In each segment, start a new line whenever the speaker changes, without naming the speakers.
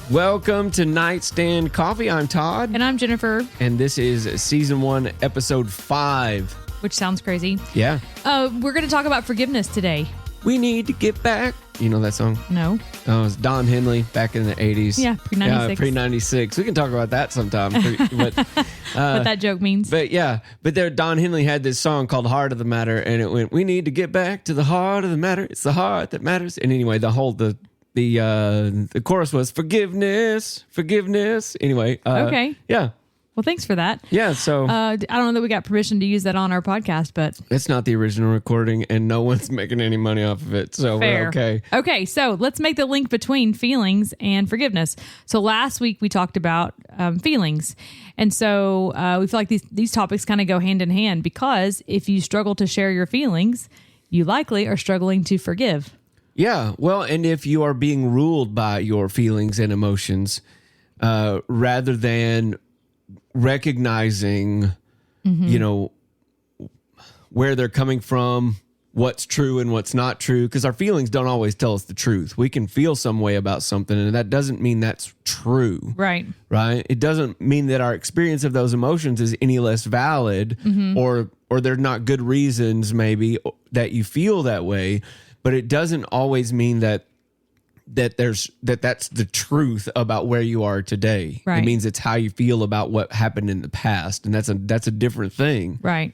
Welcome to Nightstand Coffee. I'm Todd.
And I'm Jennifer.
And this is Season 1, Episode 5.
Which sounds crazy.
Yeah.
We're going to talk about forgiveness today.
We need to get back. You know that song?
No.
Oh, it's Don Henley back in the 80s.
Yeah, pre-96.
Yeah, pre-96. We can talk about that sometime.
What that joke means.
But there Don Henley had this song called Heart of the Matter, and it went, we need to get back to the heart of the matter. It's the heart that matters. And anyway, the chorus was forgiveness. Anyway.
Okay.
Yeah.
Well, thanks for that.
Yeah, so...
I don't know that we got permission to use that on our podcast, but...
It's not the original recording, and no one's making any money off of it, so
Fair.
We're okay.
Okay, so let's make the link between feelings and forgiveness. So last week we talked about feelings, and so we feel like these topics kind of go hand in hand, because if you struggle to share your feelings, you likely are struggling to forgive.
Yeah, well, and if you are being ruled by your feelings and emotions, rather than recognizing, where they're coming from, what's true and what's not true, because our feelings don't always tell us the truth. We can feel some way about something, and that doesn't mean that's true.
Right.
It doesn't mean that our experience of those emotions is any less valid, or there's not good reasons maybe that you feel that way, but it doesn't always mean that's the truth about where you are today.
Right.
It means it's how you feel about what happened in the past, and that's a different thing.
Right.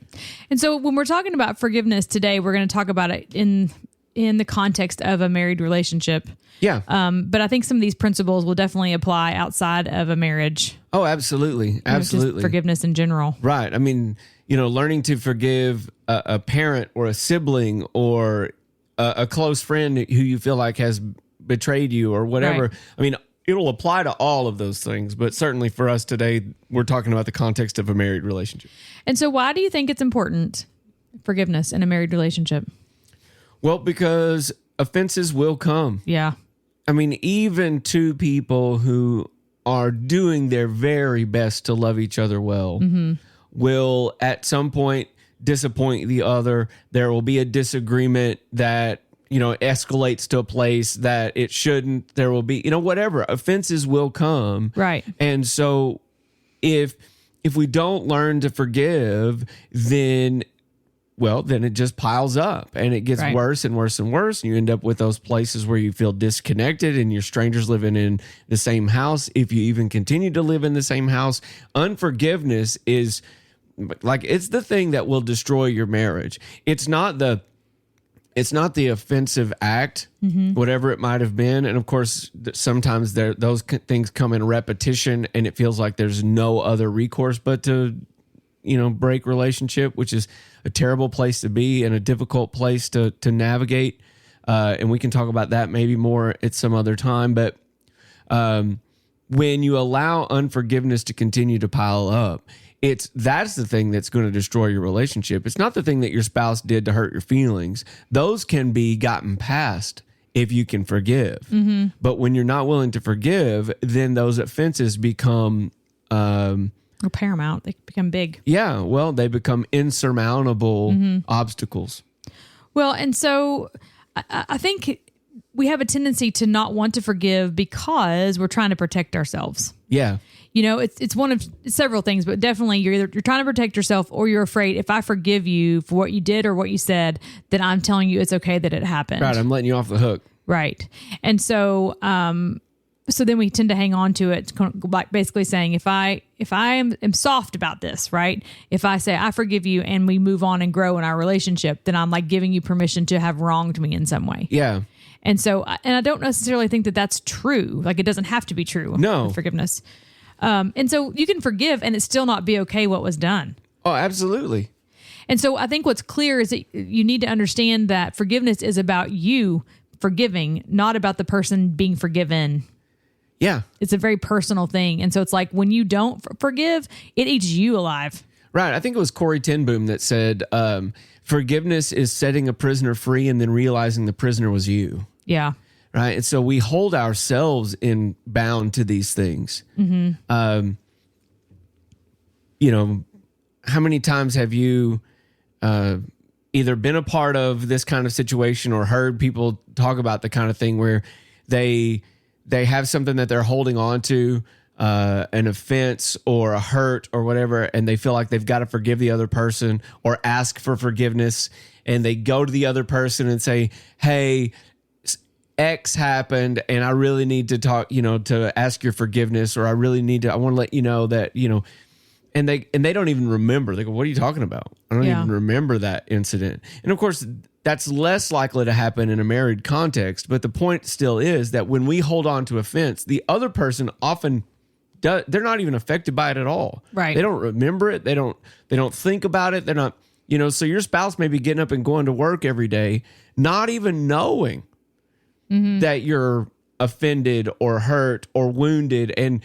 And so when we're talking about forgiveness today, we're going to talk about it in the context of a married relationship.
Yeah.
But I think some of these principles will definitely apply outside of a marriage.
Oh, absolutely. Absolutely.
Just forgiveness in general.
Right. I mean, learning to forgive a parent or a sibling or a close friend who you feel like has betrayed you or whatever.
Right.
I mean, it'll apply to all of those things, but certainly for us today, we're talking about the context of a married relationship.
And so why do you think it's important, forgiveness in a married relationship?
Well, because offenses will come.
Yeah.
I mean, even two people who are doing their very best to love each other well will at some point disappoint the other. There will be a disagreement that escalates to a place that it shouldn't. There will be, whatever. Offenses will come.
Right.
And so if we don't learn to forgive, then it just piles up and it gets worse and worse and worse. And you end up with those places where you feel disconnected and you're strangers living in the same house. If you even continue to live in the same house, unforgiveness is it's the thing that will destroy your marriage. It's not the offensive act, whatever it might have been. And of course, sometimes those things come in repetition and it feels like there's no other recourse but to, break relationship, which is a terrible place to be and a difficult place to navigate. And we can talk about that maybe more at some other time. But when you allow unforgiveness to continue to pile up, that's the thing that's going to destroy your relationship. It's not the thing that your spouse did to hurt your feelings. Those can be gotten past if you can forgive. But when you're not willing to forgive, then those offenses become
paramount. They become big.
Yeah, well, they become insurmountable obstacles. Well,
and so I think we have a tendency to not want to forgive because we're trying to protect ourselves.
Yeah.
It's one of several things, but definitely you're trying to protect yourself, or you're afraid if I forgive you for what you did or what you said, then I'm telling you it's okay that it happened.
Right, I'm letting you off the hook.
Right. And so so then we tend to hang on to it, like basically saying if I am soft about this, right? If I say I forgive you and we move on and grow in our relationship, then I'm like giving you permission to have wronged me in some way.
Yeah.
And so, and I don't necessarily think that that's true. Like it doesn't have to be true.
No.
With forgiveness. And so you can forgive and it still not be okay what was done.
Oh, absolutely.
And so I think what's clear is that you need to understand that forgiveness is about you forgiving, not about the person being forgiven.
Yeah.
It's a very personal thing. And so it's like when you don't forgive, it eats you alive.
Right. I think it was Corey ten Boom that said, forgiveness is setting a prisoner free and then realizing the prisoner was you.
Yeah.
Right. And so we hold ourselves bound to these things. How many times have you either been a part of this kind of situation or heard people talk about the kind of thing where they they have something that they're holding on to, an offense or a hurt or whatever, and they feel like they've got to forgive the other person or ask for forgiveness, and they go to the other person and say, hey, X happened and I really need to talk, to ask your forgiveness, or I want to let you know that, and they don't even remember. They go, what are you talking about? I don't even remember that incident. And of course, that's less likely to happen in a married context. But the point still is that when we hold on to offense, the other person often they're not even affected by it at all.
Right.
They don't remember it. They don't think about it. They're not, so your spouse may be getting up and going to work every day, not even knowing that you're offended or hurt or wounded. And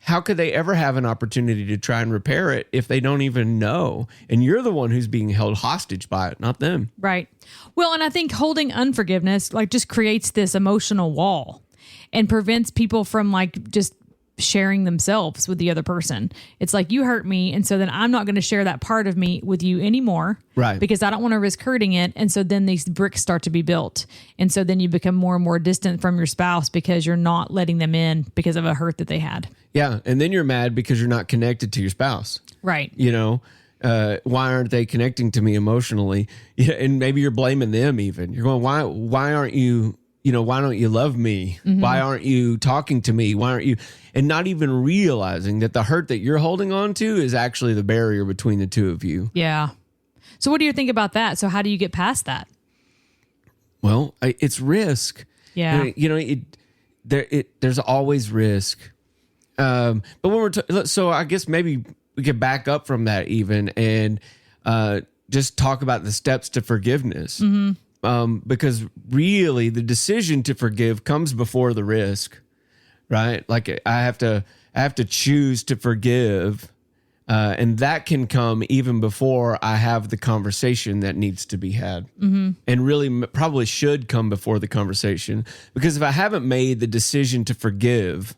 how could they ever have an opportunity to try and repair it if they don't even know? And you're the one who's being held hostage by it, not them.
Right. Well, and I think holding unforgiveness just creates this emotional wall and prevents people from just sharing themselves with the other person. It's like, you hurt me, and so then I'm not going to share that part of me with you anymore.
Right.
Because I don't want to risk hurting it. And so then these bricks start to be built. And so then you become more and more distant from your spouse because you're not letting them in because of a hurt that they had.
Yeah. And then you're mad because you're not connected to your spouse.
Right.
Why aren't they connecting to me emotionally? Yeah, and maybe you're blaming them even. You're going, why aren't you, why don't you love me? Why aren't you talking to me? Why aren't you? And not even realizing that the hurt that you're holding on to is actually the barrier between the two of you.
Yeah. So what do you think about that? So how do you get past that?
Well, it's risk.
Yeah.
There's always risk. But when we're so I guess maybe we could back up from that even and just talk about the steps to forgiveness. Because really the decision to forgive comes before the risk, right? Like I have to choose to forgive, and that can come even before I have the conversation that needs to be had, and really probably should come before the conversation, because if I haven't made the decision to forgive,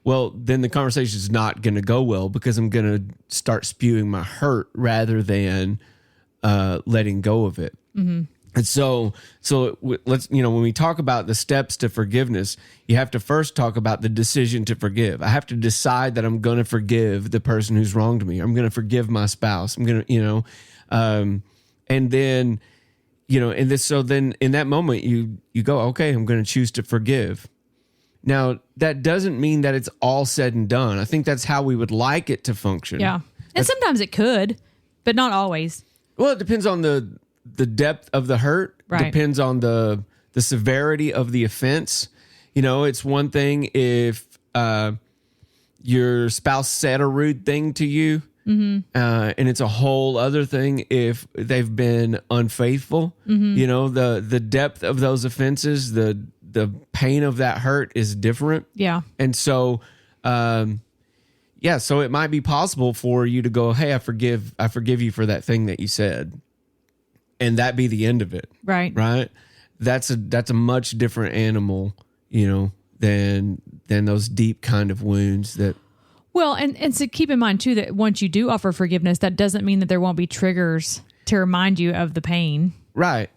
well, then the conversation is not going to go well, because I'm going to start spewing my hurt rather than letting go of it. And so let's, when we talk about the steps to forgiveness, you have to first talk about the decision to forgive. I have to decide that I'm going to forgive the person who's wronged me. I'm going to forgive my spouse. I'm going to, and then, so then in that moment you go, okay, I'm going to choose to forgive. Now, that doesn't mean that it's all said and done. I think that's how we would like it to function.
Yeah. And sometimes it could, but not always.
Well, it depends on the depth of the hurt.
Right.
Depends on the severity of the offense. It's one thing if your spouse said a rude thing to you, and it's a whole other thing if they've been unfaithful. The depth of those offenses, the pain of that hurt is different.
Yeah.
And so, so it might be possible for you to go, hey, I forgive you for that thing that you said. And that be the end of it.
Right.
Right. That's a much different animal, than those deep kind of wounds that.
Well, and so keep in mind too, that once you do offer forgiveness, that doesn't mean that there won't be triggers to remind you of the pain.
Right.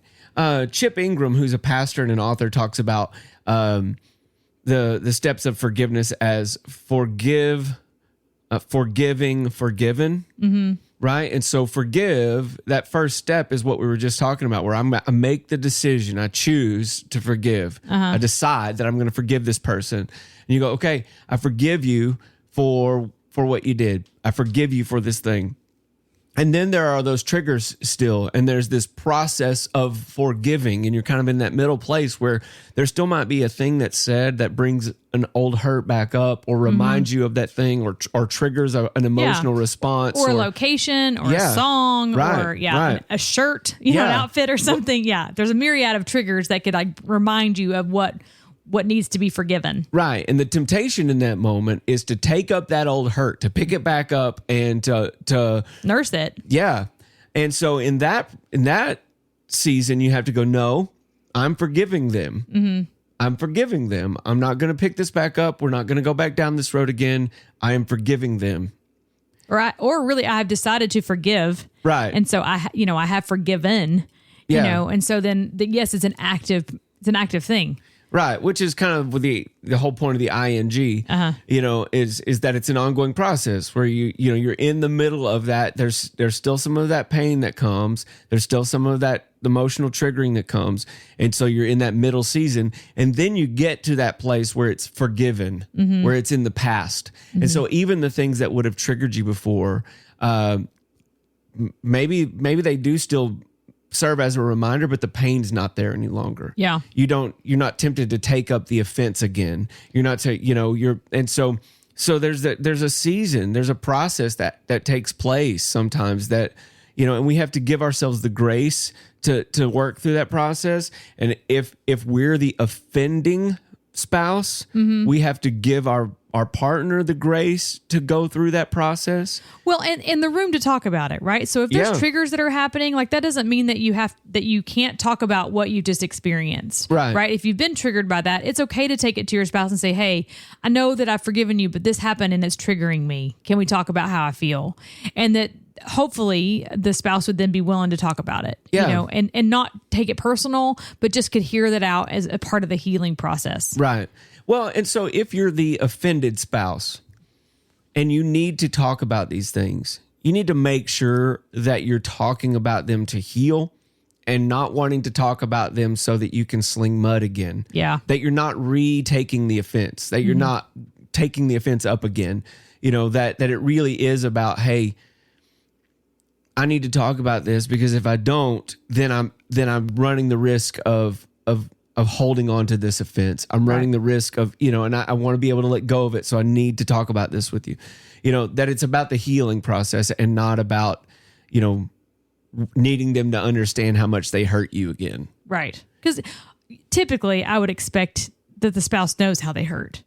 Chip Ingram, who's a pastor and an author, talks about the steps of forgiveness as forgiving, forgiven. Right. And so forgive, that first step is what we were just talking about, where I make the decision. I choose to forgive. I decide that I'm going to forgive this person. And you go, okay, I forgive you for what you did. I forgive you for this thing. And then there are those triggers still, and there's this process of forgiving, and you're kind of in that middle place where there still might be a thing that's said that brings an old hurt back up, or reminds you of that thing, or triggers an emotional response,
or a location, or a song, or a shirt, an outfit or something. Yeah, there's a myriad of triggers that could remind you of what needs to be forgiven. Right.
And the temptation in that moment is to take up that old hurt, to pick it back up and to
nurse it.
Yeah. And so in that season, you have to go, no, I'm forgiving them. I'm forgiving them. I'm not going to pick this back up. We're not going to go back down this road again. I am forgiving them.
Or really, I have decided to forgive.
Right.
And so I have forgiven, and so then yes, it's an active thing.
Right, which is kind of the whole point of the ing, is that it's an ongoing process where you're in the middle of that. There's still some of that pain that comes. There's still some of that emotional triggering that comes, and so you're in that middle season, and then you get to that place where it's forgiven, where it's in the past, and so even the things that would have triggered you before, maybe they do still serve as a reminder, but the pain's not there any longer.
Yeah.
You're not tempted to take up the offense again. You're not so there's a season, there's a process that takes place sometimes that, and we have to give ourselves the grace to work through that process. And if we're the offending spouse, we have to give our partner the grace to go through that process.
Well, and in the room to talk about it, right? So if there's triggers that are happening, like that doesn't mean that you can't talk about what you just experienced. Right. If you've been triggered by that, it's okay to take it to your spouse and say, hey, I know that I've forgiven you, but this happened and it's triggering me. Can we talk about how I feel? And that hopefully the spouse would then be willing to talk about it, and not take it personal, but just could hear that out as a part of the healing process.
Right. Well, and so if you're the offended spouse and you need to talk about these things, you need to make sure that you're talking about them to heal and not wanting to talk about them so that you can sling mud again.
Yeah.
That you're not retaking the offense, that you're not taking the offense up again, that it really is about, hey, I need to talk about this because if I don't, then I'm running the risk of holding on to this offense. I'm running the risk of, and I want to be able to let go of it. So I need to talk about this with you, that it's about the healing process and not about, needing them to understand how much they hurt you again.
Right. Because typically I would expect that the spouse knows how they hurt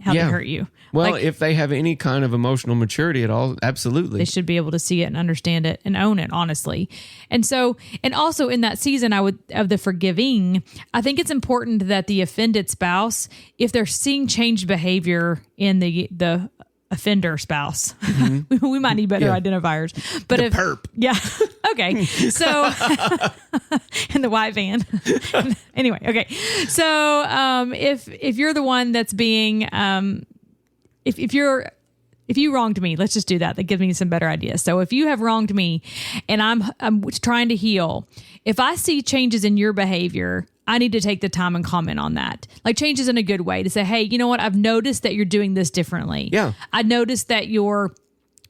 you.
Well, if they have any kind of emotional maturity at all, absolutely.
They should be able to see it and understand it and own it, honestly. And so, and also in that season of the forgiving, I think it's important that the offended spouse, if they're seeing changed behavior in the offender spouse, we might need better identifiers. But
the perp.
Yeah. Okay. So, in the white van. Anyway. Okay. So, if you're the one that's being, if you wronged me, let's just do that. That gives me some better ideas. So if you have wronged me and I'm trying to heal, if I see changes in your behavior, I need to take the time and comment on that. Like changes in a good way to say, hey, you know what? I've noticed that you're doing this differently. Yeah. I noticed that you're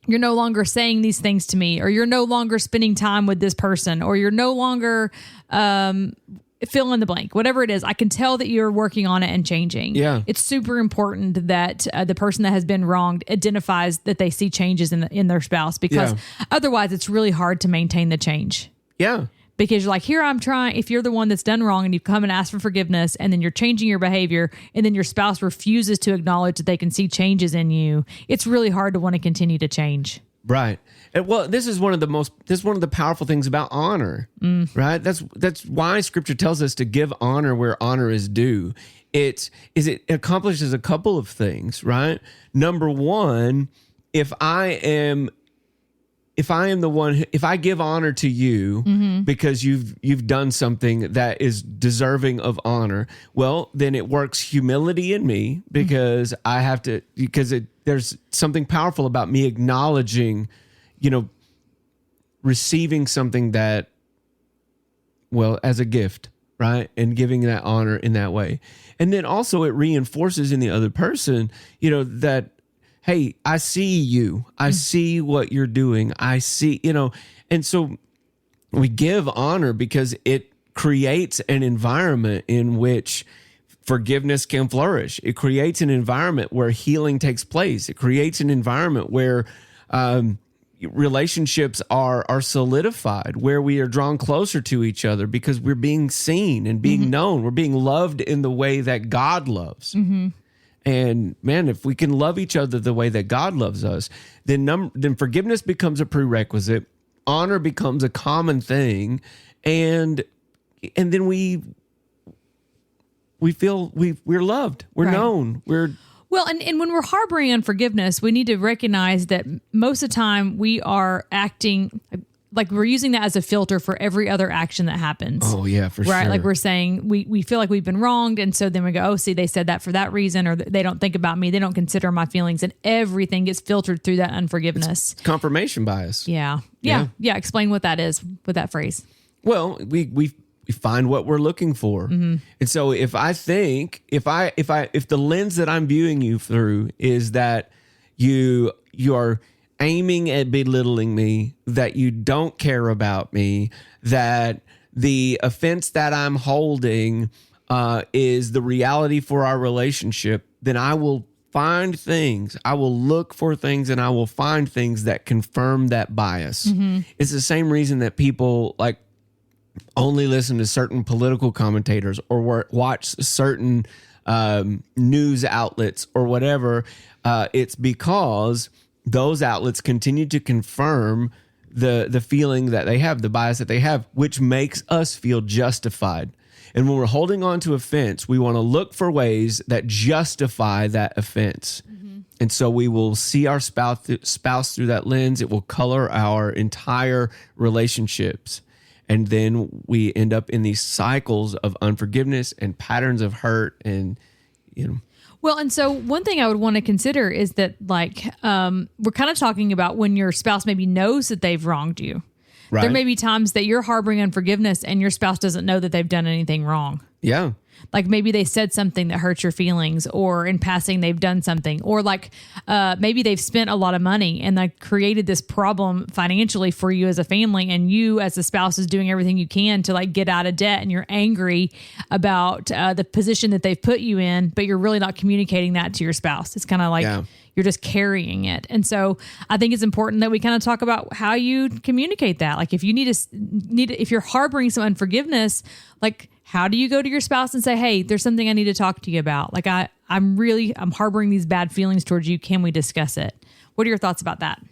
no longer saying these things to me, or you're no longer spending time with this person, or you're no longer, fill in the blank, whatever it is. I can tell that you're working on it and changing. Yeah. It's super important that the person that has been wronged identifies that they see changes in their spouse, because otherwise it's really hard to maintain the change. Yeah. Because you're like, here I'm trying, if you're the one that's done wrong and you've come and asked for forgiveness and then you're changing your behavior and then your spouse refuses to acknowledge that they can see changes in you, it's really hard to want to continue to change. Right.
And well, this is one of the powerful things about honor, right? That's why Scripture tells us to give honor where honor is due. It accomplishes a couple of things, right? Number one, if I give honor to you because you've done something that is deserving of honor, well, then it works humility in me because there's something powerful about me acknowledging, receiving something that, well, as a gift, right? And giving that honor in that way. And then also it reinforces in the other person, that, hey, I see you. I see what you're doing. I see, and so we give honor because it creates an environment in which forgiveness can flourish. It creates an environment where healing takes place. It creates an environment where relationships are solidified, where we are drawn closer to each other because we're being seen and being known. We're being loved in the way that God loves. And man, if we can love each other the way that God loves us, then forgiveness becomes a prerequisite. Honor becomes a common thing, and then we feel we're loved. We're known.
Well, and when we're harboring unforgiveness, we need to recognize that most of the time we are acting. like we're using that as a filter for every other action that happens.
Oh yeah, for sure.
Right. Like we're saying we feel like we've been wronged. And so then we go, oh, see, they said that for that reason, or they don't think about me. They don't consider my feelings, and everything gets filtered through that unforgiveness.
It's confirmation bias.
Yeah. Explain what that is with that phrase.
Well, we find what we're looking for. And so if I think, if the lens that I'm viewing you through is that you are aiming at belittling me, that you don't care about me, that the offense that I'm holding is the reality for our relationship, then I will find things. I will look for things, and I will find things that confirm that bias. It's the same reason that people like only listen to certain political commentators or watch certain news outlets or whatever. It's because those outlets continue to confirm the feeling that they have, the bias that they have, which makes us feel justified. And when we're holding on to offense, we want to look for ways that justify that offense. And so we will see our spouse through that lens. It will color our entire relationships. And then we end up in these cycles of unforgiveness and patterns of hurt and,
Well, and so one thing I would want to consider is that, like, we're kind of talking about when your spouse maybe knows that they've wronged you. Right. There may be times that you're harboring unforgiveness and your spouse doesn't know that they've done anything wrong.
Yeah.
Like maybe they said something that hurts your feelings, or in passing they've done something, or like maybe they've spent a lot of money and like created this problem financially for you as a family, and you as a spouse is doing everything you can to like get out of debt, and you're angry about the position that they've put you in, but you're really not communicating that to your spouse. It's kind of like you're just carrying it. And so I think it's important that we kind of talk about how you communicate that. Like if you if you're harboring some unforgiveness, like how do you go to your spouse and say, hey, there's something I need to talk to you about. Like I'm harboring these bad feelings towards you. Can we discuss it? What are your thoughts about that?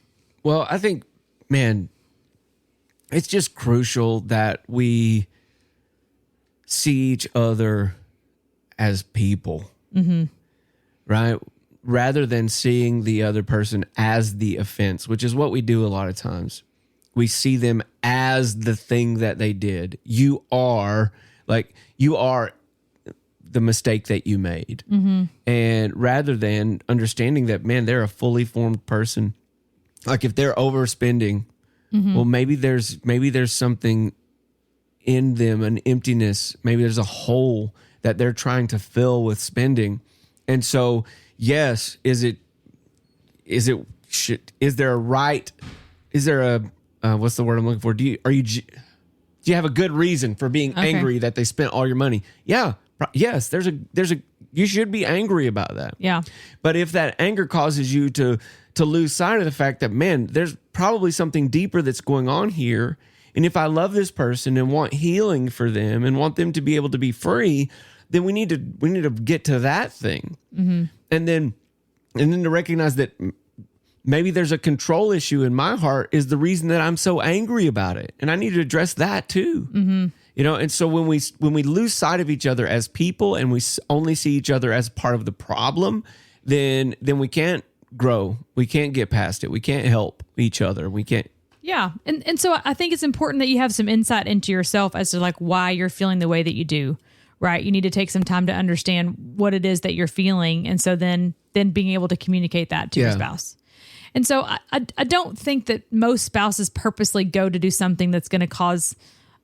Well, I think, man, it's just crucial that we see each other as people, right? Rather than seeing the other person as the offense, which is what we do a lot of times. We see them as the thing that they did. You are the mistake that you made. And rather than understanding that, man, they're a fully formed person. Like if they're overspending, well, maybe there's something in them, an emptiness. Maybe there's a hole that they're trying to fill with spending. And so, yes, is there a what's the word I'm looking for? Do you have a good reason for being angry that they spent all your money? Yeah. Yes. You should be angry about that.
Yeah.
But if that anger causes you to lose sight of the fact that, man, there's probably something deeper that's going on here. And if I love this person and want healing for them and want them to be able to be free, then we need to get to that thing. And then to recognize that maybe there's a control issue in my heart is the reason that I'm so angry about it. And I need to address that too. And so when we lose sight of each other as people and we only see each other as part of the problem, then we can't grow. We can't get past it. We can't help each other. We can't.
Yeah. And so I think it's important that you have some insight into yourself as to like why you're feeling the way that you do, right? You need to take some time to understand what it is that you're feeling. And so then being able to communicate that to your spouse. And so I don't think that most spouses purposely go to do something that's going to cause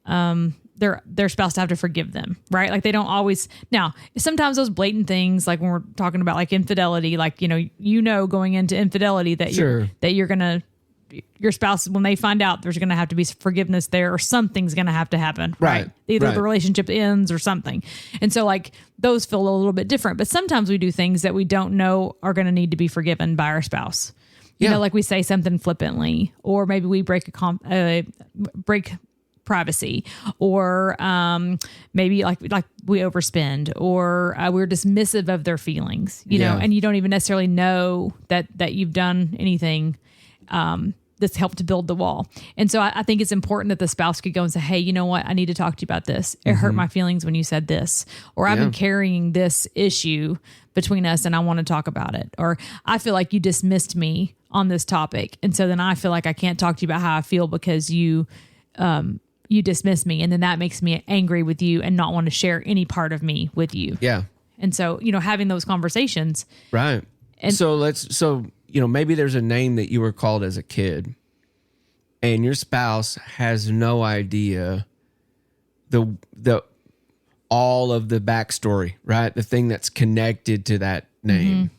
their spouse to have to forgive them, right? Like they don't always. Now, sometimes those blatant things, like when we're talking about like infidelity, like going into infidelity that you're gonna, your spouse, when they find out, there's gonna have to be forgiveness there, or something's gonna have to happen, right? Either the relationship ends or something. And so like those feel a little bit different. But sometimes we do things that we don't know are gonna need to be forgiven by our spouse. You know, like we say something flippantly, or maybe we break break privacy, or maybe like we overspend, or we're dismissive of their feelings, you know, and you don't even necessarily know that you've done anything this helped to build the wall. And so I think it's important that the spouse could go and say, hey, you know what? I need to talk to you about this. It hurt my feelings when you said this, or I've been carrying this issue between us and I want to talk about it. Or I feel like you dismissed me on this topic. And so then I feel like I can't talk to you about how I feel because you dismiss me. And then that makes me angry with you and not want to share any part of me with you.
Yeah.
And so, having those conversations.
Right. And so maybe there's a name that you were called as a kid and your spouse has no idea the all of the backstory, right? The thing that's connected to that name.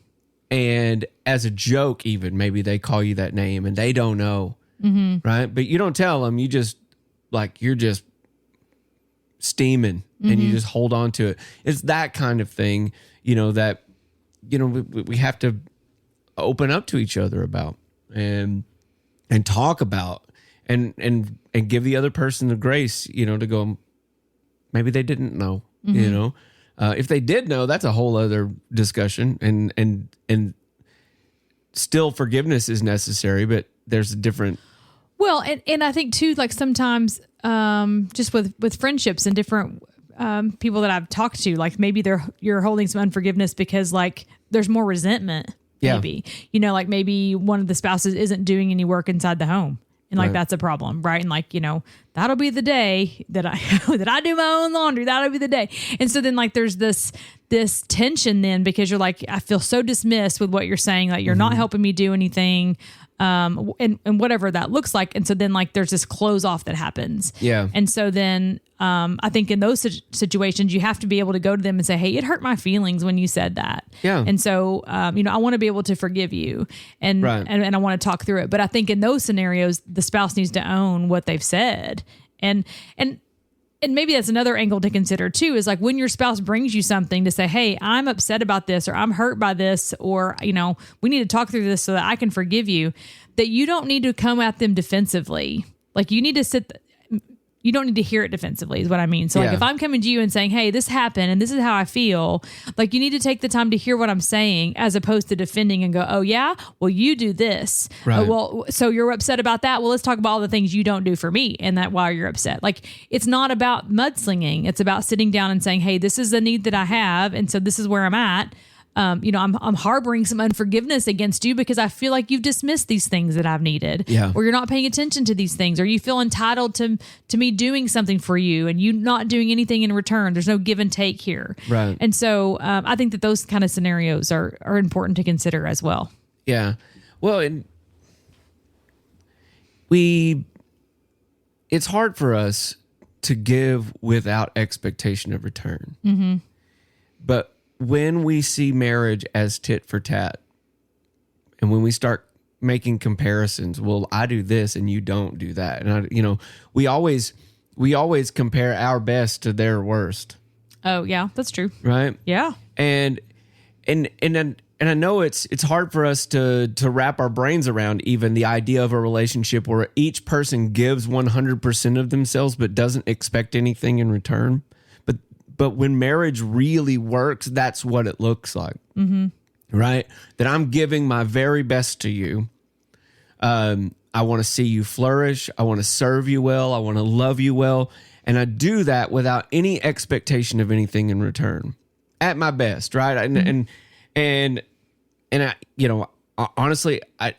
And as a joke, even maybe they call you that name and they don't know, right? But you don't tell them. You just you're just steaming and you just hold on to it. It's that kind of thing, that, we have to open up to each other about and talk about and give the other person the grace, to go, maybe they didn't know, if they did know, that's a whole other discussion and still forgiveness is necessary, but there's a different.
Well, and I think too, sometimes just with friendships and different people that I've talked to, maybe you're holding some unforgiveness because there's more resentment. Maybe, maybe one of the spouses isn't doing any work inside the home. And
Right.
that's a problem, right? And that'll be the day that I that I do my own laundry. That'll be the day. And so then there's this tension then because you're I feel so dismissed with what you're saying, you're not helping me do anything. And whatever that looks like. And so then there's this close off that happens.
Yeah.
And so then, I think in those situations, you have to be able to go to them and say, hey, it hurt my feelings when you said that.
Yeah.
And so, I want to be able to forgive you and,
Right.
and I want to talk through it. But I think in those scenarios, the spouse needs to own what they've said. And maybe that's another angle to consider too, is when your spouse brings you something to say, hey, I'm upset about this, or I'm hurt by this, or, we need to talk through this so that I can forgive you, that you don't need to come at them defensively. You need to you don't need to hear it defensively is what I mean. So if I'm coming to you and saying, hey, this happened and this is how I feel, you need to take the time to hear what I'm saying as opposed to defending and go, oh yeah, well you do this.
Right.
Well, so you're upset about that. Well, let's talk about all the things you don't do for me and that why you're upset. It's not about mudslinging. It's about sitting down and saying, hey, this is the need that I have. And so this is where I'm at. I'm harboring some unforgiveness against you because I feel like you've dismissed these things that I've needed, or you're not paying attention to these things, or you feel entitled to me doing something for you and you not doing anything in return. There's no give and take here.
Right.
And so I think that those kind of scenarios are important to consider as well.
Yeah. Well, it's hard for us to give without expectation of return. Mm-hmm. But when we see marriage as tit for tat, and when we start making comparisons, well, I do this and you don't do that, and we always compare our best to their worst.
Oh yeah, that's true.
Right?
Yeah.
And I know it's hard for us to wrap our brains around even the idea of a relationship where each person gives 100% of themselves but doesn't expect anything in return. But when marriage really works, that's what it looks like, right? That I'm giving my very best to you. I want to see you flourish. I want to serve you well. I want to love you well. And I do that without any expectation of anything in return at my best, right? And I, honestly, I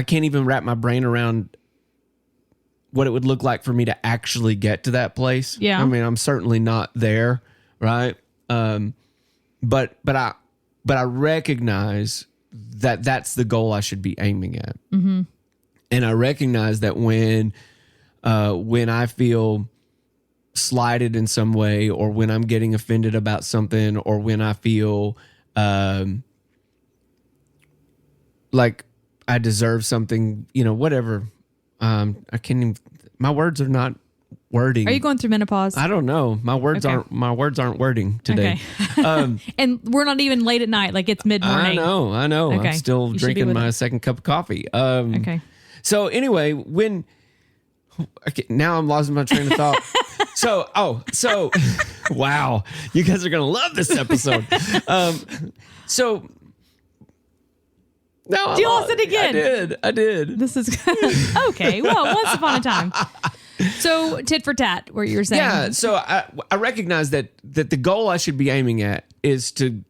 can't even wrap my brain around what it would look like for me to actually get to that place.
Yeah.
I mean, I'm certainly not there, right? But I recognize that that's the goal I should be aiming at. Mm-hmm. And I recognize that when I feel slighted in some way, or when I'm getting offended about something, or when I feel like I deserve something, whatever. I can't even, my words are not wording.
Are you going through menopause?
I don't know. My words aren't wording today.
Okay. And we're not even late at night. It's mid-morning.
I know.
Okay.
I'm still
You
drinking my second cup of coffee.
Okay.
So anyway, now I'm losing my train of thought. So wow, you guys are going to love this episode. So No,
You lost it again.
I did.
This is okay. Well, once upon a time. So tit for tat, what you're saying.
Yeah. So I recognize that the goal I should be aiming at is to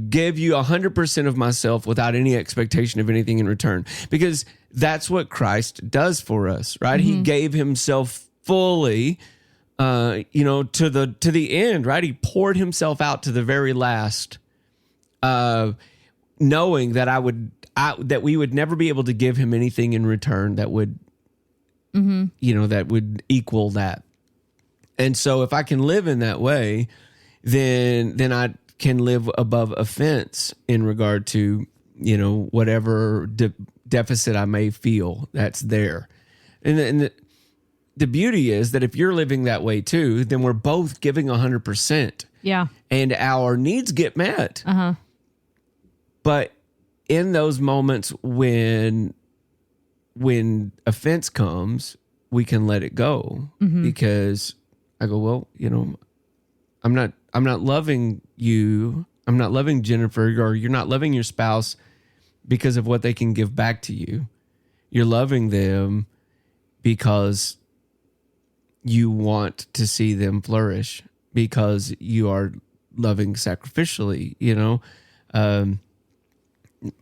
give you 100% of myself without any expectation of anything in return, because that's what Christ does for us, right? He gave himself fully, to the end, right? He poured himself out to the very last, knowing that that we would never be able to give him anything in return that would, that would equal that. And so if I can live in that way, then I can live above offense in regard to, whatever deficit I may feel that's there. And the beauty is that if you're living that way too, then we're both giving 100%.
Yeah.
And our needs get met. Uh-huh. But in those moments when offense comes, we can let it go, because I go, well, I'm not loving you. I'm not loving Jennifer, or you're not loving your spouse because of what they can give back to you. You're loving them because you want to see them flourish, because you are loving sacrificially,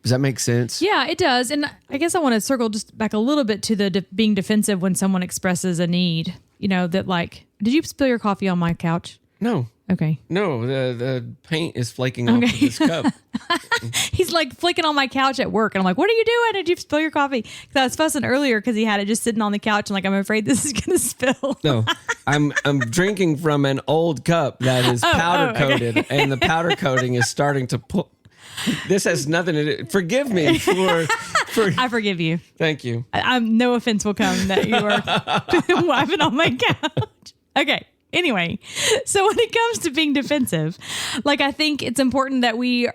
Does that make sense?
Yeah, it does. And I guess I want to circle just back a little bit to the being defensive when someone expresses a need, that like, did you spill your coffee on my couch?
No.
Okay.
No, the paint is flaking off of this cup.
He's like flicking on my couch at work. And I'm like, what are you doing? Did you spill your coffee? Because I was fussing earlier because he had it just sitting on the couch. And like, I'm afraid this is going to spill.
No, I'm drinking from an old cup that is powder coated. Okay. And the powder coating is starting to pull. This has nothing to do. Forgive me for
I forgive you.
Thank you.
I'm no offense will come that you are wiping on my couch. Okay. Anyway, so when it comes to being defensive, like, I think it's important that we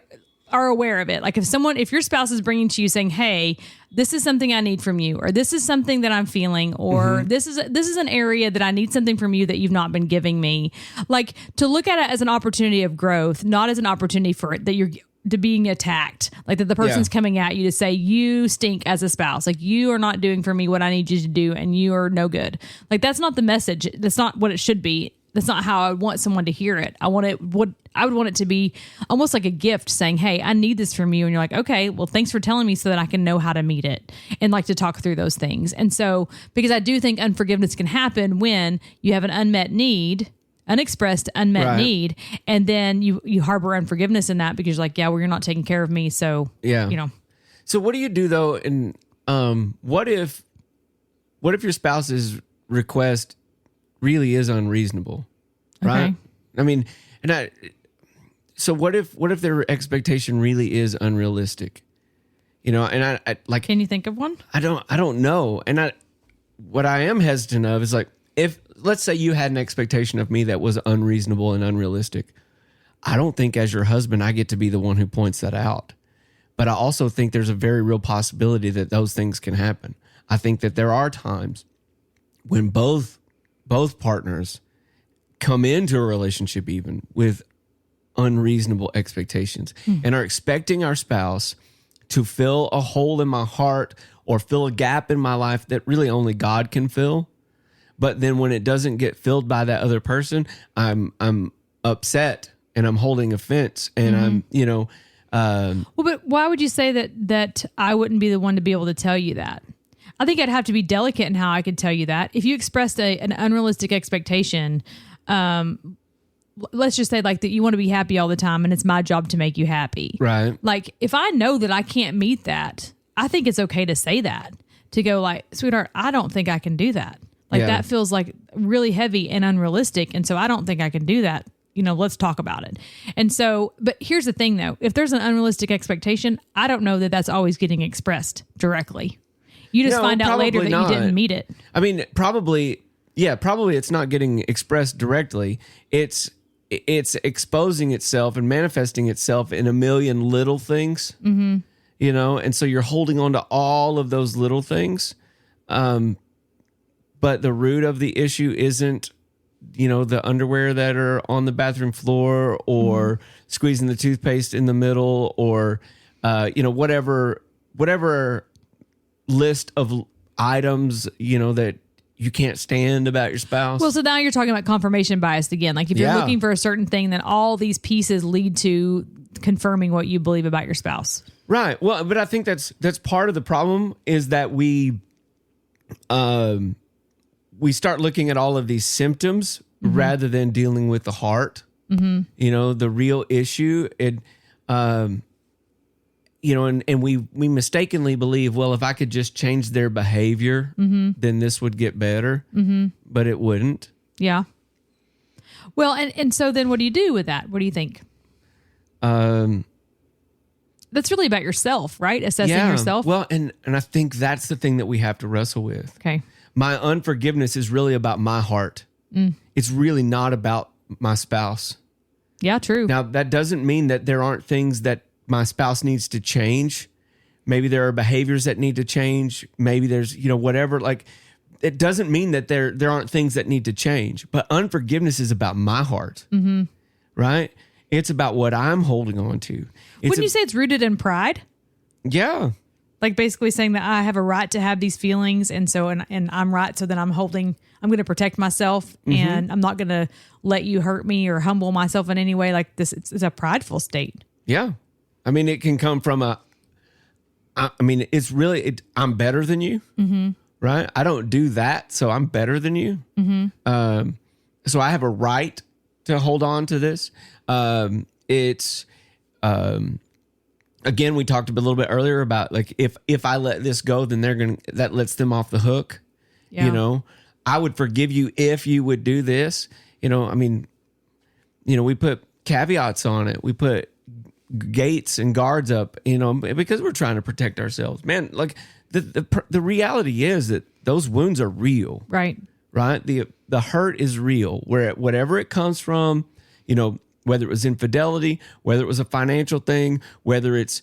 are aware of it. Like, if your spouse is bringing to you saying, hey, this is something I need from you, or this is something that I'm feeling, or this is an area that I need something from you that you've not been giving me, like, to look at it as an opportunity of growth, not as an opportunity for it that you're to being attacked, like that the person's coming at you to say you stink as a spouse, like you are not doing for me what I need you to do, and you are no good. Like, that's not the message. That's not what it should be. That's not how I want someone to hear it. I would want it to be almost like a gift, saying, hey, I need this from you. And you're like, okay, well, thanks for telling me so that I can know how to meet it, and like to talk through those things. And so, because I do think unforgiveness can happen when you have an unexpressed unmet need, and then you harbor unforgiveness in that because you're like, yeah, well, you're not taking care of me. So,
So what do you do though? And what if your spouse's request really is unreasonable, right?
Okay.
I mean, so what if their expectation really is unrealistic? And I like,
can you think of one?
I don't know. And what I am hesitant of is like, if let's say you had an expectation of me that was unreasonable and unrealistic, I don't think as your husband, I get to be the one who points that out. But I also think there's a very real possibility that those things can happen. I think that there are times when both partners come into a relationship even with unreasonable expectations and are expecting our spouse to fill a hole in my heart or fill a gap in my life that really only God can fill. But then when it doesn't get filled by that other person, I'm upset and I'm holding offense, and I'm,
well, but why would you say that I wouldn't be the one to be able to tell you that? I think I'd have to be delicate in how I could tell you that. If you expressed an unrealistic expectation, let's just say like that you want to be happy all the time and it's my job to make you happy.
Right.
Like, if I know that I can't meet that, I think it's okay to say that, to go like, sweetheart, I don't think I can do that. Like, that feels like really heavy and unrealistic. And so I don't think I can do that. Let's talk about it. And so, but here's the thing though, if there's an unrealistic expectation, I don't know that that's always getting expressed directly. You just find out later that you didn't meet it.
I mean, probably it's not getting expressed directly. It's exposing itself and manifesting itself in a million little things, and so you're holding on to all of those little things. But the root of the issue isn't, the underwear that are on the bathroom floor, or squeezing the toothpaste in the middle, or, whatever whatever list of items, that you can't stand about your spouse.
Well, so now you're talking about confirmation bias again. Like if you're looking for a certain thing, then all these pieces lead to confirming what you believe about your spouse.
Right. Well, but I think that's part of the problem is that we start looking at all of these symptoms rather than dealing with the heart. The real issue. And we mistakenly believe, well, if I could just change their behavior, then this would get better. But it wouldn't.
Yeah. Well, and so then what do you do with that? What do you think? That's really about yourself, right? Assessing yourself.
Well, and I think that's the thing that we have to wrestle with.
Okay.
My unforgiveness is really about my heart. It's really not about my spouse.
Yeah, true.
Now, that doesn't mean that there aren't things that my spouse needs to change. Maybe there are behaviors that need to change. Maybe there's, whatever. Like, it doesn't mean that there aren't things that need to change. But unforgiveness is about my heart, right? It's about what I'm holding on to.
Wouldn't you say it's rooted in pride?
Yeah.
Like basically saying that I have a right to have these feelings, and so and I'm right, so then I'm going to protect myself, and I'm not going to let you hurt me or humble myself in any way like this. It's a prideful state.
Yeah. I mean, it can come from it's really, I'm better than you, right? I don't do that, so I'm better than you. So I have a right to hold on to this. Again, we talked a little bit earlier about like, if I let this go, then that lets them off the hook.
Yeah.
I would forgive you if you would do this. We put caveats on it. We put gates and guards up, because we're trying to protect ourselves, man. Like the reality is that those wounds are real,
right?
The hurt is real, whatever it comes from, whether it was infidelity, whether it was a financial thing, whether it's,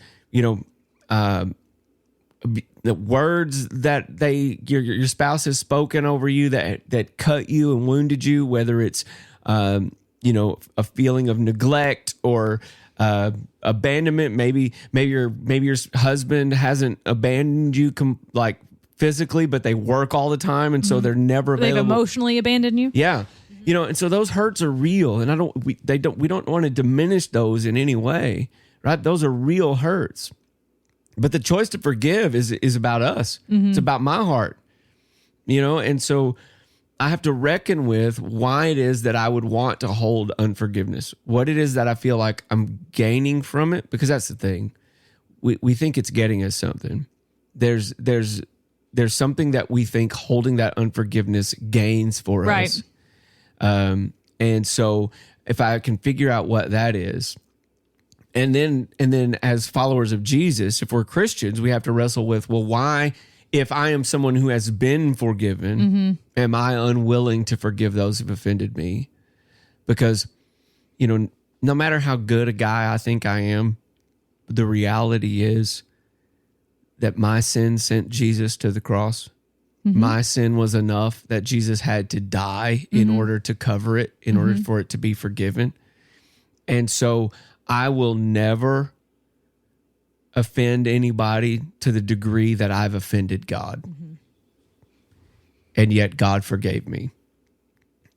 the words that your spouse has spoken over you that cut you and wounded you, whether it's, a feeling of neglect or, abandonment. Maybe your husband hasn't abandoned you like physically, but they work all the time, and so they're never available.
They've emotionally abandoned you.
Yeah, and so those hurts are real, and we don't want to diminish those in any way, right? Those are real hurts, but the choice to forgive is about us. It's about my heart, and so I have to reckon with why it is that I would want to hold unforgiveness, what it is that I feel like I'm gaining from it, because that's the thing. We think it's getting us something. There's something that we think holding that unforgiveness gains for us. And so if I can figure out what that is, and then as followers of Jesus, if we're Christians, we have to wrestle with, well, why, if I am someone who has been forgiven, am I unwilling to forgive those who've offended me? Because, no matter how good a guy I think I am, the reality is that my sin sent Jesus to the cross. My sin was enough that Jesus had to die in order to cover it, in order for it to be forgiven. And so I will never offend anybody to the degree that I've offended God. And yet God forgave me.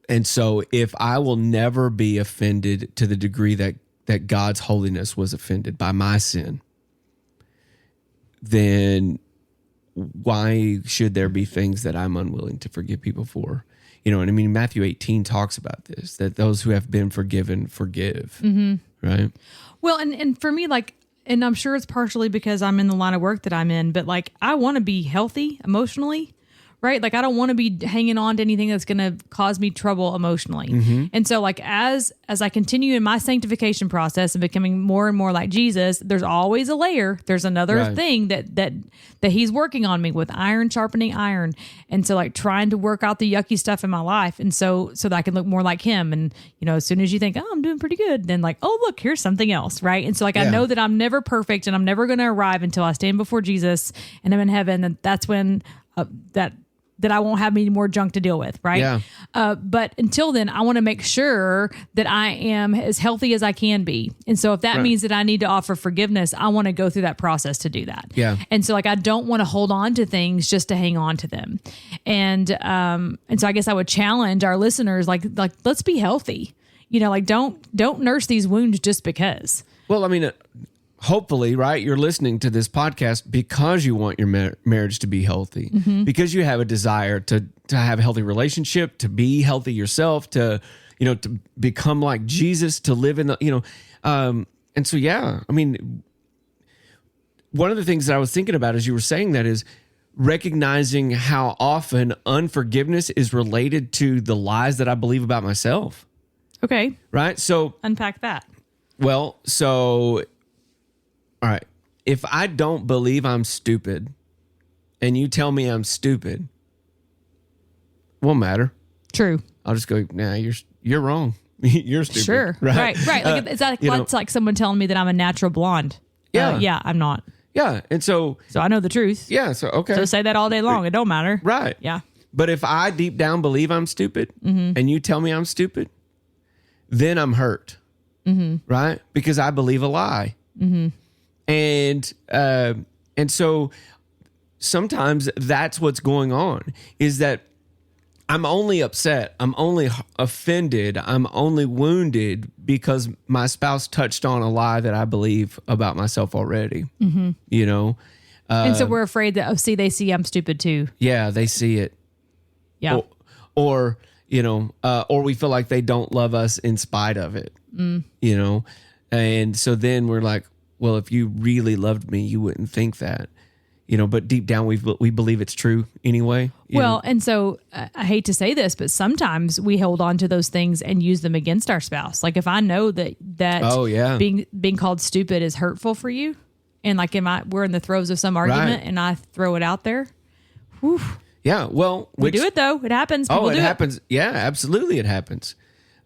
And so if I will never be offended to the degree that God's holiness was offended by my sin, then why should there be things that I'm unwilling to forgive people for? And Matthew 18 talks about this, that those who have been forgiven, forgive. Right?
Well, and for me, and I'm sure it's partially because I'm in the line of work that I'm in, but I want to be healthy emotionally, right? I don't want to be hanging on to anything that's going to cause me trouble emotionally. And so as I continue in my sanctification process and becoming more and more like Jesus, there's always a layer. There's another thing that he's working on me with, iron sharpening iron. And so trying to work out the yucky stuff in my life. And so that I can look more like him. And, as soon as you think, oh, I'm doing pretty good, then oh, look, here's something else. Right. And so I know that I'm never perfect and I'm never going to arrive until I stand before Jesus and I'm in heaven. And that's when that I won't have any more junk to deal with, right?
Yeah.
But until then, I want to make sure that I am as healthy as I can be. And so if that means that I need to offer forgiveness, I want to go through that process to do that.
Yeah.
And so like, I don't want to hold on to things just to hang on to them. And so I guess I would challenge our listeners, like, let's be healthy, like don't nurse these wounds just because.
Well, I mean, hopefully, right, you're listening to this podcast because you want your marriage to be healthy, because you have a desire to have a healthy relationship, to be healthy yourself, to become like Jesus, to live in the, and so, yeah, I mean, one of the things that I was thinking about as you were saying that is recognizing how often unforgiveness is related to the lies that I believe about myself.
Okay.
Right. So
unpack that.
Well, so, all right. If I don't believe I'm stupid and you tell me I'm stupid, won't matter.
True.
I'll just go, nah, you're wrong. You're stupid.
Sure. Right. Like, it's like someone telling me that I'm a natural blonde.
Yeah.
Yeah, I'm not.
Yeah. And so
I know the truth.
Yeah. So, okay.
So say that all day long. It don't matter.
Right.
Yeah.
But if I deep down believe I'm stupid and you tell me I'm stupid, then I'm hurt. Right? Because I believe a lie. And so sometimes that's what's going on, is that I'm only upset, I'm only offended, I'm only wounded because my spouse touched on a lie that I believe about myself already. And
so we're afraid that, they see I'm stupid too.
Yeah, they see it.
Yeah.
Or we feel like they don't love us in spite of it. And so then we're like, well, if you really loved me, you wouldn't think that, but deep down we believe it's true anyway.
And so I hate to say this, but sometimes we hold on to those things and use them against our spouse. Like if I know that being called stupid is hurtful for you, and like we're in the throes of some argument and I throw it out there. Whew.
Yeah. Well,
we do it though. It happens. People
it happens. Yeah, absolutely. It happens.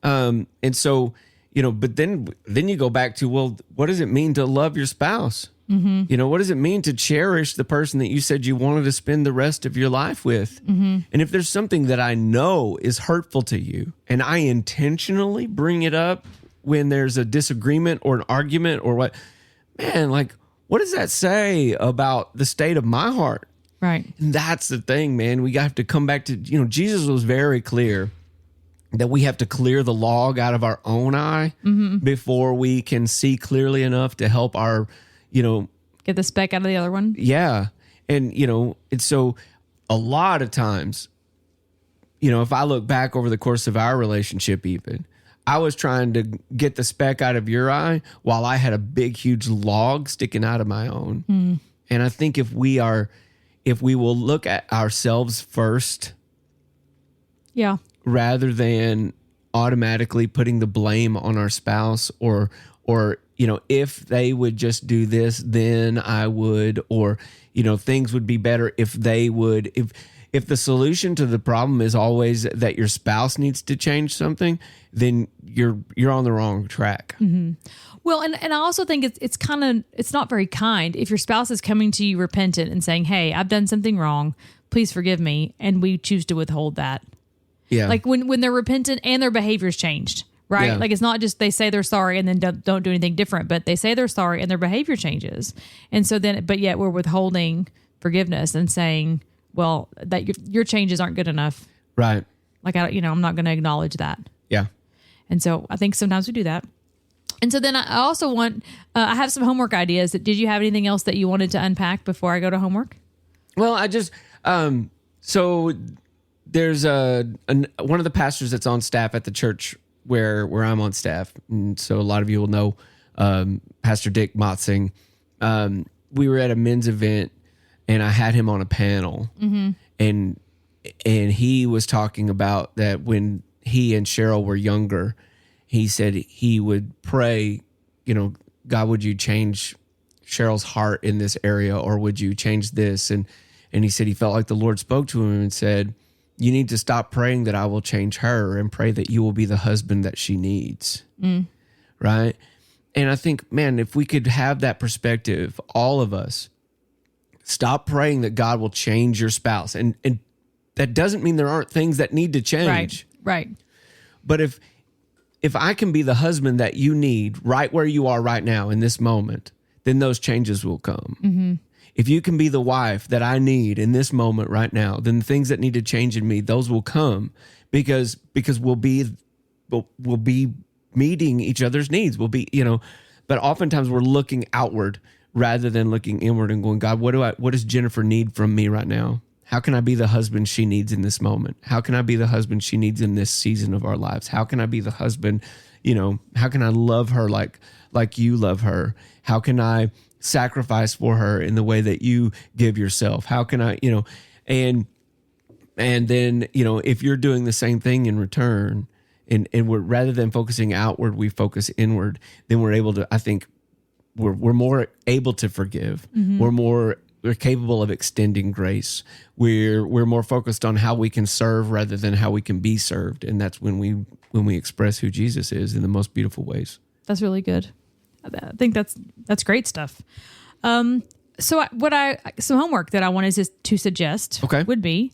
And so, but then you go back to, well, what does it mean to love your spouse? What does it mean to cherish the person that you said you wanted to spend the rest of your life with? And if there's something that I know is hurtful to you and I intentionally bring it up when there's a disagreement or an argument or what, man, like, what does that say about the state of my heart?
Right.
And that's the thing, man. We have to come back to, Jesus was very clear that we have to clear the log out of our own eye before we can see clearly enough to help our,
get the speck out of the other one.
Yeah. And, it's so a lot of times, if I look back over the course of our relationship, even, I was trying to get the speck out of your eye while I had a big, huge log sticking out of my own. And I think if we will look at ourselves first,
yeah,
rather than automatically putting the blame on our spouse or if they would just do this, then I would, or things would be better if they would. If the solution to the problem is always that your spouse needs to change something, then you're on the wrong track.
Well, and I also think it's not very kind if your spouse is coming to you repentant and saying, "Hey, I've done something wrong. Please forgive me," and we choose to withhold that.
Yeah.
Like when they're repentant and their behavior's changed, right?
Yeah.
Like it's not just they say they're sorry and then don't do anything different, but they say they're sorry and their behavior changes. And so then, but yet we're withholding forgiveness and saying, well, that your changes aren't good enough.
Right.
Like, I'm not going to acknowledge that.
Yeah.
And so I think sometimes we do that. And so then I also want, I have some homework ideas. Did you have anything else that you wanted to unpack before I go to homework?
Well, I just, so there's one of the pastors that's on staff at the church where I'm on staff. And so a lot of you will know, Pastor Dick Motzing. We were at a men's event and I had him on a panel and he was talking about that when he and Cheryl were younger, he said he would pray, God, would you change Cheryl's heart in this area, or would you change this? And he said he felt like the Lord spoke to him and said, you need to stop praying that I will change her and pray that you will be the husband that she needs. Right? And I think, man, if we could have that perspective, all of us, stop praying that God will change your spouse. And that doesn't mean there aren't things that need to change.
Right.
But if I can be the husband that you need right where you are right now in this moment, then those changes will come.
Mm-hmm.
If you can be the wife that I need in this moment right now, then the things that need to change in me, those will come because we'll be meeting each other's needs. We'll be, but oftentimes we're looking outward rather than looking inward and going, God, what does Jennifer need from me right now? How can I be the husband she needs in this moment? How can I be the husband she needs in this season of our lives? How can I be the husband, how can I love her like you love her? How can I sacrifice for her in the way that you give yourself? How can I, and then, if you're doing the same thing in return and we're rather than focusing outward, we focus inward, then we're able to, I think we're more able to forgive.
Mm-hmm.
We're capable of extending grace. We're more focused on how we can serve rather than how we can be served. And that's when we express who Jesus is in the most beautiful ways.
That's really good. I think that's great stuff. So some homework that I wanted to suggest would be,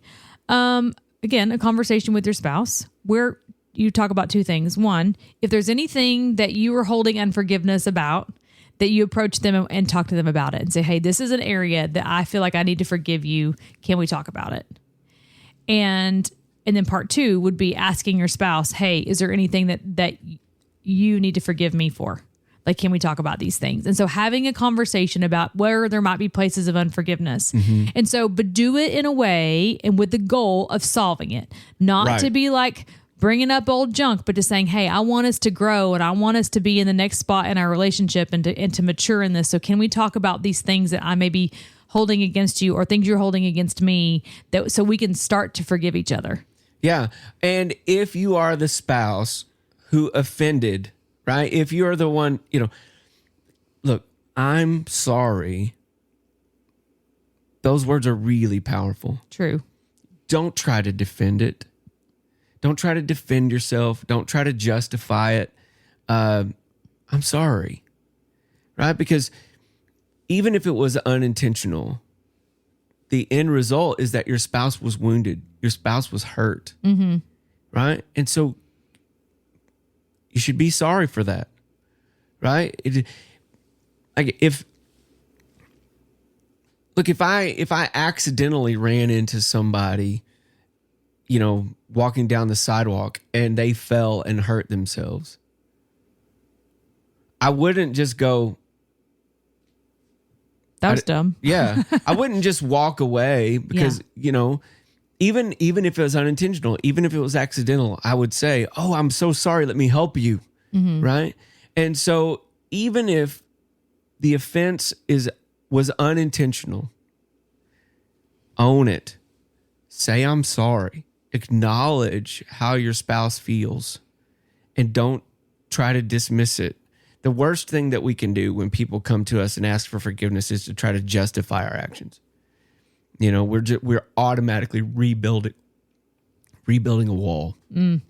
again, a conversation with your spouse where you talk about two things. One, if there's anything that you are holding unforgiveness about, that you approach them and talk to them about it and say, hey, this is an area that I feel like I need to forgive you. Can we talk about it? And then part two would be asking your spouse, hey, is there anything that you need to forgive me for? Like, can we talk about these things? And so having a conversation about where there might be places of unforgiveness.
Mm-hmm.
And so, but do it in a way and with the goal of solving it, not to be like bringing up old junk, but just saying, hey, I want us to grow and I want us to be in the next spot in our relationship and to mature in this. So can we talk about these things that I may be holding against you or things you're holding against me so we can start to forgive each other?
Yeah. And if you are the spouse who offended, right? If you're the one, look, I'm sorry. Those words are really powerful.
True.
Don't try to defend it. Don't try to defend yourself. Don't try to justify it. I'm sorry, right? Because even if it was unintentional, the end result is that your spouse was wounded. Your spouse was hurt, right? And so you should be sorry for that, right? If I accidentally ran into somebody, walking down the sidewalk and they fell and hurt themselves, I wouldn't just go,
that was dumb.
Yeah. I wouldn't just walk away because, even if it was unintentional, even if it was accidental, I would say, oh, I'm so sorry. Let me help you.
Mm-hmm.
Right. And so even if the offense was unintentional, own it. Say, I'm sorry. Acknowledge how your spouse feels and don't try to dismiss it. The worst thing that we can do when people come to us and ask for forgiveness is to try to justify our actions. We're automatically rebuilding a wall.
Mm.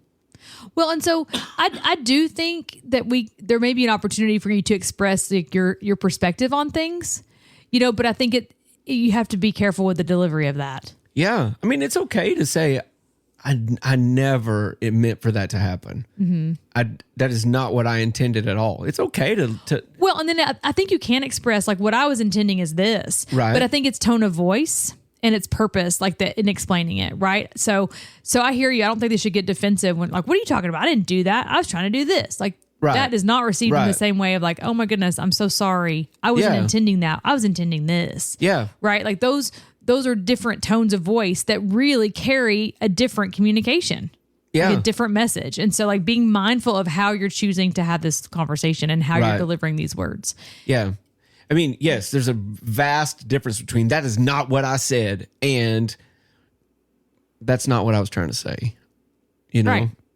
Well, and so I do think that there may be an opportunity for you to express your perspective on things, but I think you have to be careful with the delivery of that.
Yeah. I mean, it's okay to say, I never meant for that to happen. Mm-hmm. That is not what I intended at all. It's okay to. Well,
and then I think you can express like what I was intending is this,
right?
But I think it's tone of voice and its purpose, like that in explaining it, right? So I hear you. I don't think they should get defensive when like, what are you talking about? I didn't do that. I was trying to do this. Like that is not received in the same way of like, oh my goodness, I'm so sorry. I wasn't intending that. I was intending this.
Yeah.
Right. Like those are different tones of voice that really carry a different communication, like a different message. And so like being mindful of how you're choosing to have this conversation and how you're delivering these words.
Yeah. I mean, yes, there's a vast difference between that is not what I said and that's not what I was trying to say,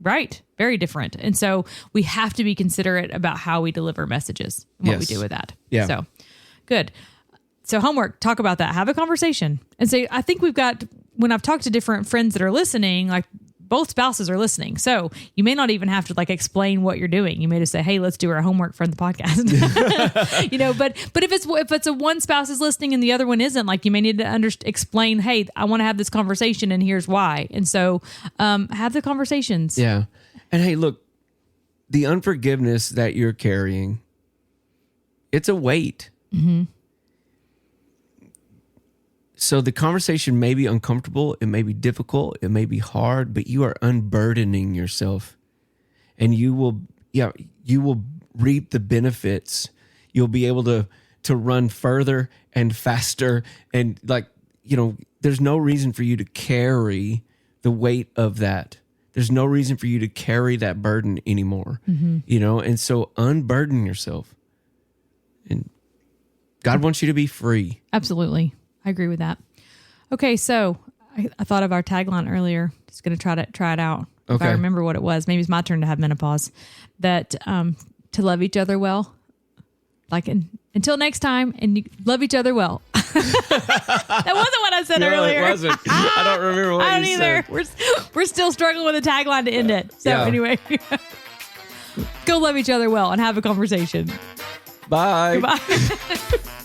Right. Very different. And so we have to be considerate about how we deliver messages and what we do with that.
Yeah.
So good. So homework, talk about that, have a conversation and say, I think we've got, when I've talked to different friends that are listening, like both spouses are listening. So you may not even have to like explain what you're doing. You may just say, hey, let's do our homework for the podcast. But if it's a one spouse is listening and the other one isn't, like you may need to explain, hey, I want to have this conversation and here's why. And so have the conversations.
Yeah. And hey, look, the unforgiveness that you're carrying, it's a weight. Mm-hmm. So the conversation may be uncomfortable, it may be difficult, it may be hard, but you are unburdening yourself, and you will reap the benefits. You'll be able to run further and faster, and there's no reason for you to carry the weight of that. There's no reason for you to carry that burden anymore. Mm-hmm. And so unburden yourself, and God wants you to be free.
Absolutely. I agree with that. Okay, so I thought of our tagline earlier. Just going to try it out. Okay. If I remember what it was. Maybe it's my turn to have menopause. That to love each other well. Like until next time, and you love each other well. That wasn't what I said earlier.
It wasn't. I don't remember what you said.
We're still struggling with a tagline to end it. So anyway, go love each other well and have a conversation.
Bye.
Goodbye.